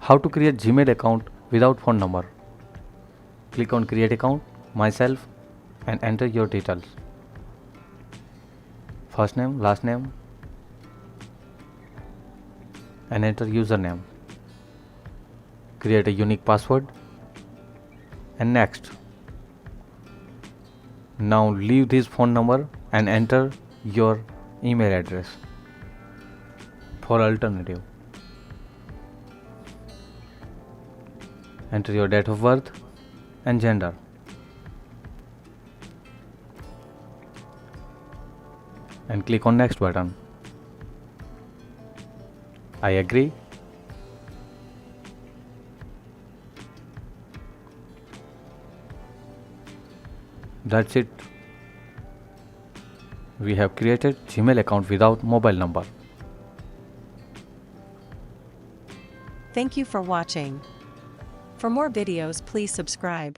How to create Gmail account without phone number. Click on create account, myself, and enter your details. First name, last name, and enter username. Create a unique password and next. Now leave this phone number and enter your email address for alternative. Enter your date of birth and gender. And click on next button. I agree. That's it. We have created Gmail account without mobile number. Thank you for watching. For more videos, please subscribe.